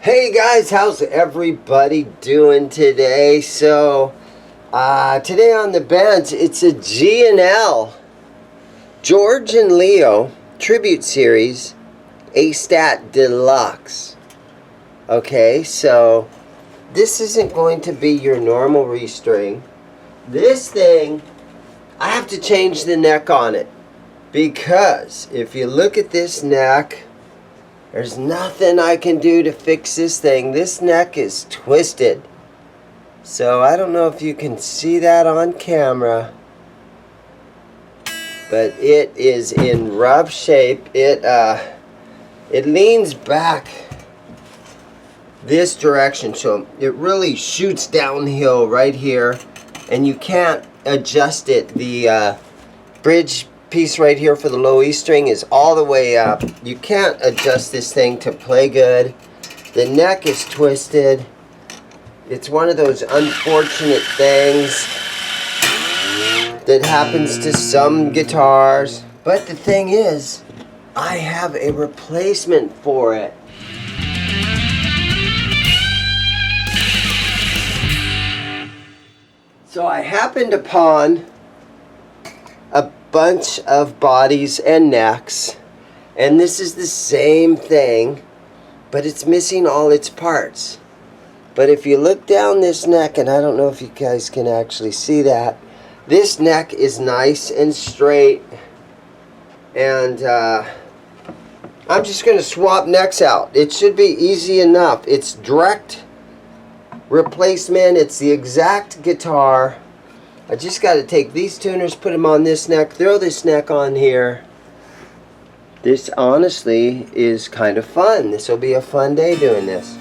Hey guys, how's everybody doing today? So, today on the bench, it's a G&L George and Leo tribute series, A-Stat Deluxe. Okay, so this isn't going to be your normal restring. This thing, I have to change the neck on it because if you look at this neck, there's nothing I can do to fix this thing. This neck is twisted. So I don't know if you can see that on camera, but it is in rough shape. It leans back this direction, so it really shoots downhill right here, and you can't adjust it. The bridge piece right here for the low E string is all the way up. You can't adjust this thing to play good. The neck is twisted. It's one of those unfortunate things that happens to some guitars. But the thing is, I have a replacement for it. So I happened upon a bunch of bodies and necks, and this is the same thing, but it's missing all its parts. But if you look down this neck, and I don't know if you guys can actually see that, this neck is nice and straight, and I'm just going to swap necks out. It should be easy enough. It's direct replacement. It's the exact guitar. I just got to take these tuners, put them on this neck, throw this neck on here. This honestly is kind of fun. This will be a fun day doing this.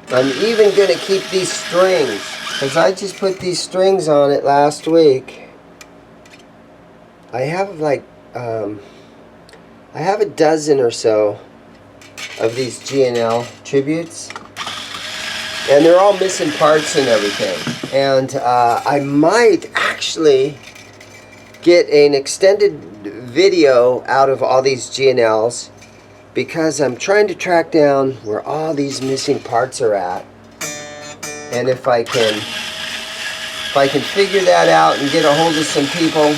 I'm even going to keep these strings, because I just put these strings on it last week. I have like, I have a dozen or so of these G&L tributes. And they're all missing parts and everything. And I might actually get an extended video out of all these G&Ls because I'm trying to track down where all these missing parts are at. And if I can figure that out and get a hold of some people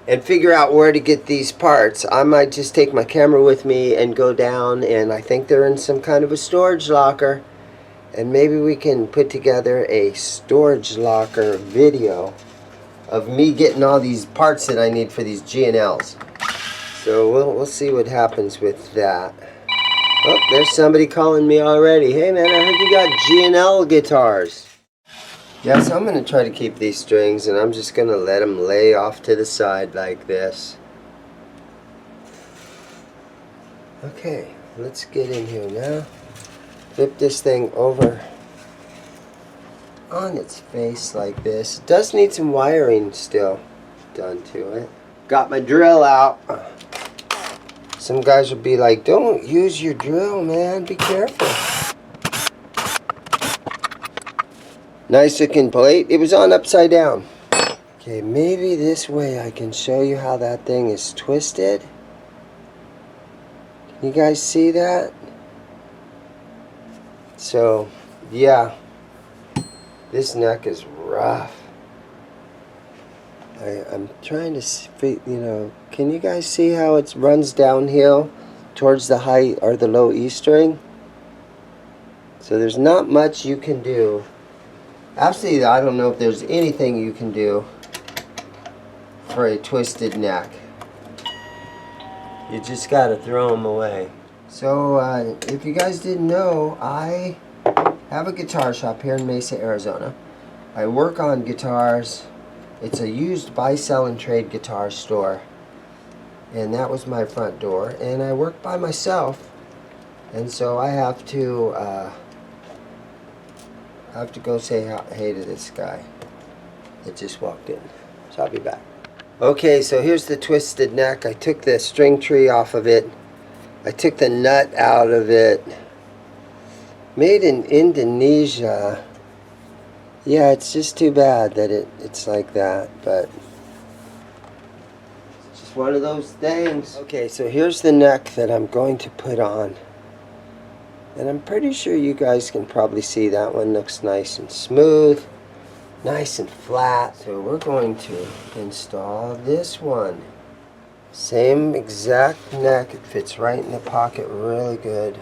and figure out where to get these parts, I might just take my camera with me and go down, and I think they're in some kind of a storage locker, and maybe we can put together a storage locker video of me getting all these parts that I need for these G&Ls. So we'll see what happens with that. Oh, there's somebody calling me already. Hey man, I heard you got G&L guitars. Yeah, so I'm going to try to keep these strings, and I'm just going to let them lay off to the side like this. Okay, let's get in here now. Flip this thing over on its face like this. It does need some wiring still done to it. Got my drill out. Some guys will be like, don't use your drill, man. Be careful. Nice looking plate. It was on upside down. Okay, maybe this way I can show you how that thing is twisted. Can you guys see that? So, yeah. This neck is rough. I'm trying to see, can you guys see how it runs downhill towards the high or the low E string? So there's not much you can do. Actually, I don't know if there's anything you can do for a twisted neck. You just got to throw them away. So, if you guys didn't know, I have a guitar shop here in Mesa, Arizona. I work on guitars. It's a used buy, sell, and trade guitar store. And that was my front door. And I work by myself. And so I have to go say hey to this guy that just walked in. So I'll be back. Okay, so here's the twisted neck. I took the string tree off of it. I took the nut out of it. Made in Indonesia. Yeah, it's just too bad that it's like that, but just It's one of those things. Okay, so here's the neck that I'm going to put on. And I'm pretty sure you guys can probably see that one looks nice and smooth, nice and flat. So we're going to install this one. Same exact neck. It fits right in the pocket really good.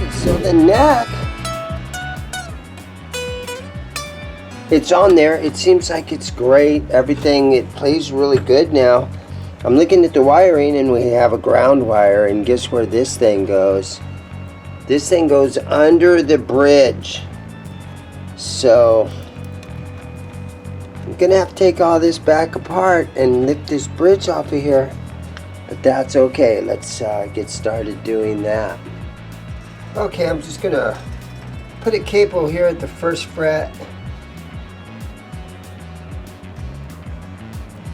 So the neck, it's on there. It seems like it's great. Everything, it plays really good now. I'm looking at the wiring and we have a ground wire, and guess where this thing goes? This thing goes under the bridge. So I'm gonna have to take all this back apart and lift this bridge off of here. But that's okay. Let's get started doing that. Okay, I'm just gonna put a cable here at the first fret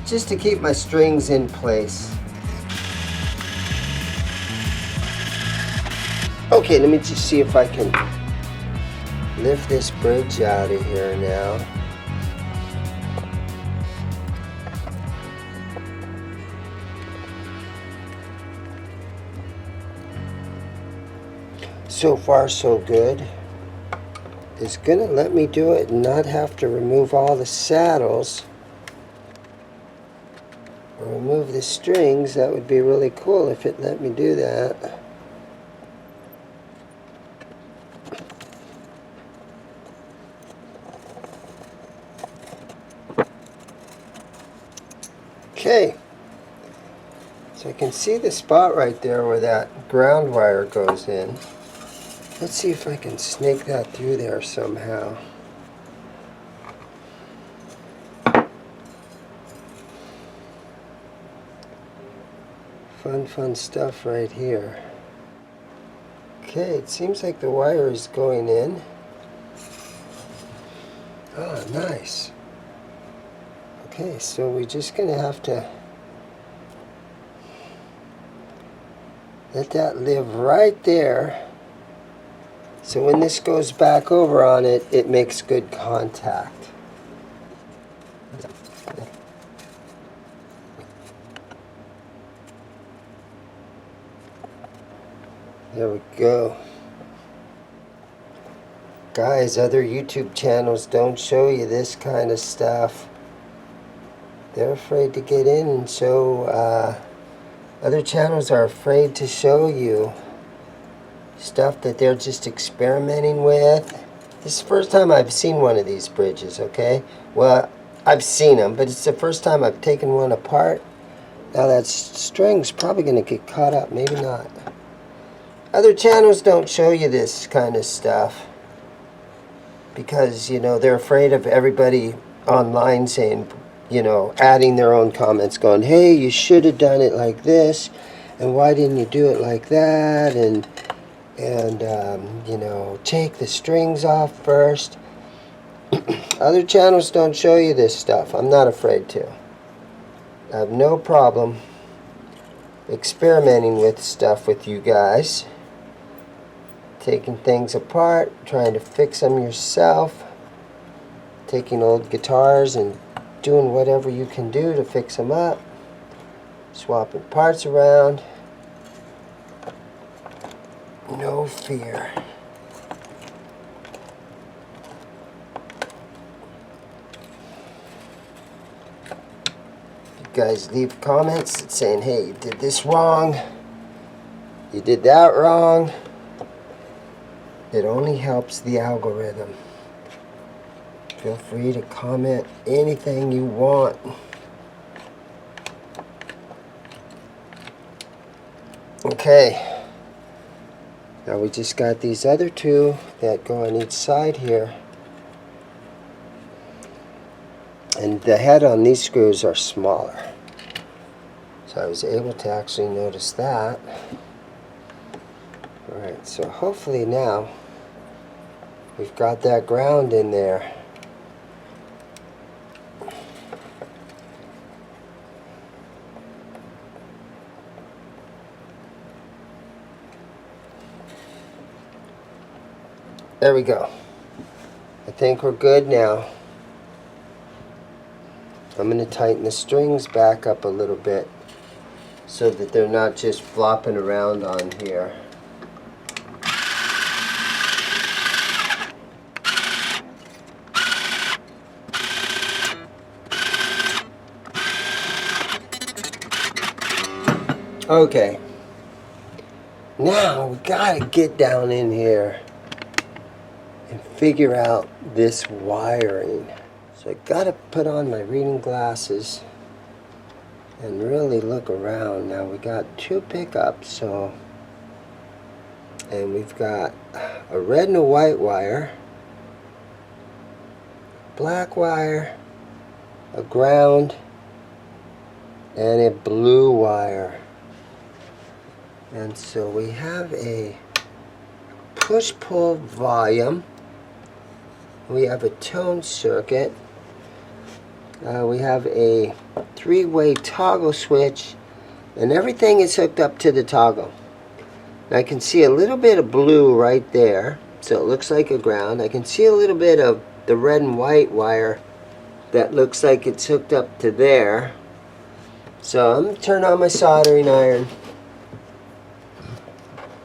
just to keep my strings in place. Okay, let me just see if I can lift this bridge out of here now. So far so good. It's gonna let me do it and not have to remove all the saddles or remove the strings. That would be really cool if it let me do that. Okay, so I can see the spot right there where that ground wire goes in. Let's see if I can snake that through there somehow. Fun stuff right here. Okay, it seems like the wire is going in. Oh, nice. Okay, so we're just gonna have to let that live right there. So when this goes back over on it, it makes good contact. There we go. Guys, other YouTube channels don't show you this kind of stuff. They're afraid to get in and show, other channels are afraid to show you stuff that they're just experimenting with. This is the first time I've seen one of these bridges, okay? Well, I've seen them, but it's the first time I've taken one apart. Now that string's probably going to get caught up, maybe not. Other channels don't show you this kind of stuff because, you know, they're afraid of everybody online saying, you know, adding their own comments going, hey, you should have done it like this, and why didn't you do it like that, and you know, take the strings off first. Other channels don't show you this stuff. I'm not afraid to. I have no problem experimenting with stuff with you guys. Taking things apart, trying to fix them yourself. Taking old guitars and doing whatever you can do to fix them up. Swapping parts around. No fear. guys leave comments saying, hey, you did this wrong, you did that wrong. It only helps the algorithm. Feel free to comment anything you want. Okay, now we just got these other two that go on each side here. And the head on these screws are smaller. So I was able to actually notice that. Alright, so hopefully now we've got that ground in there. There we go. I think we're good now. I'm going to tighten the strings back up a little bit so that they're not just flopping around on here. Okay. Now we got to get down in here and figure out this wiring. So I gotta put on my reading glasses and really look around. Now we got two pickups, and we've got a red and a white wire, black wire, a ground, and a blue wire. And so we have a push-pull volume. We have a tone circuit. We have a three-way toggle switch, and everything is hooked up to the toggle. And I can see a little bit of blue right there, so it looks like a ground. I can see a little bit of the red and white wire that looks like it's hooked up to there. So I'm going to turn on my soldering iron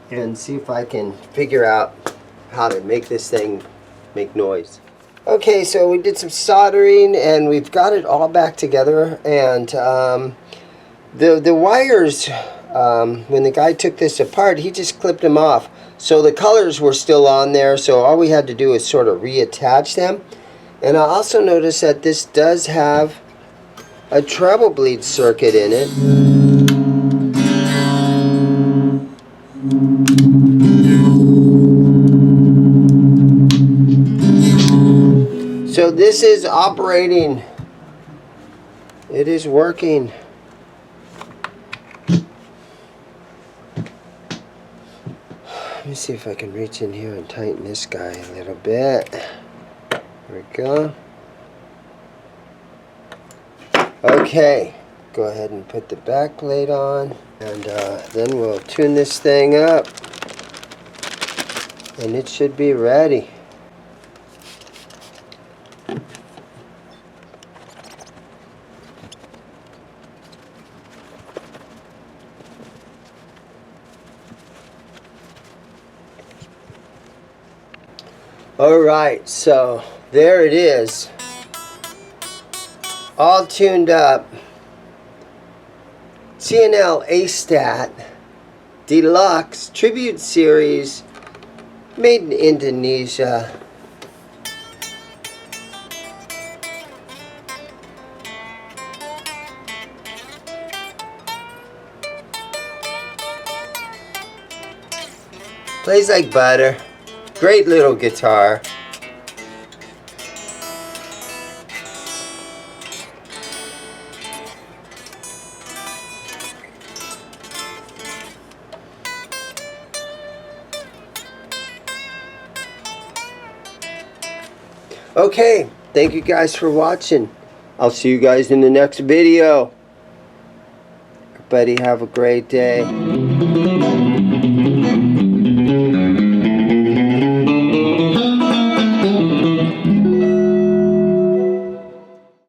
and see if I can figure out how to make this thing make noise. Okay, so we did some soldering and we've got it all back together, and the wires, when the guy took this apart, he just clipped them off. So the colors were still on there, so all we had to do is sort of reattach them. And I also noticed that this does have a treble bleed circuit in it. So this is operating. It is working. Let me see if I can reach in here and tighten this guy a little bit. There we go. Okay, go ahead and put the back plate on, and then we'll tune this thing up, and it should be ready. Alright, so there it is, all tuned up. C&L A-Stat Deluxe Tribute Series, made in Indonesia. Plays like butter. Great little guitar. Okay, thank you guys for watching. I'll see you guys in the next video. Everybody have a great day.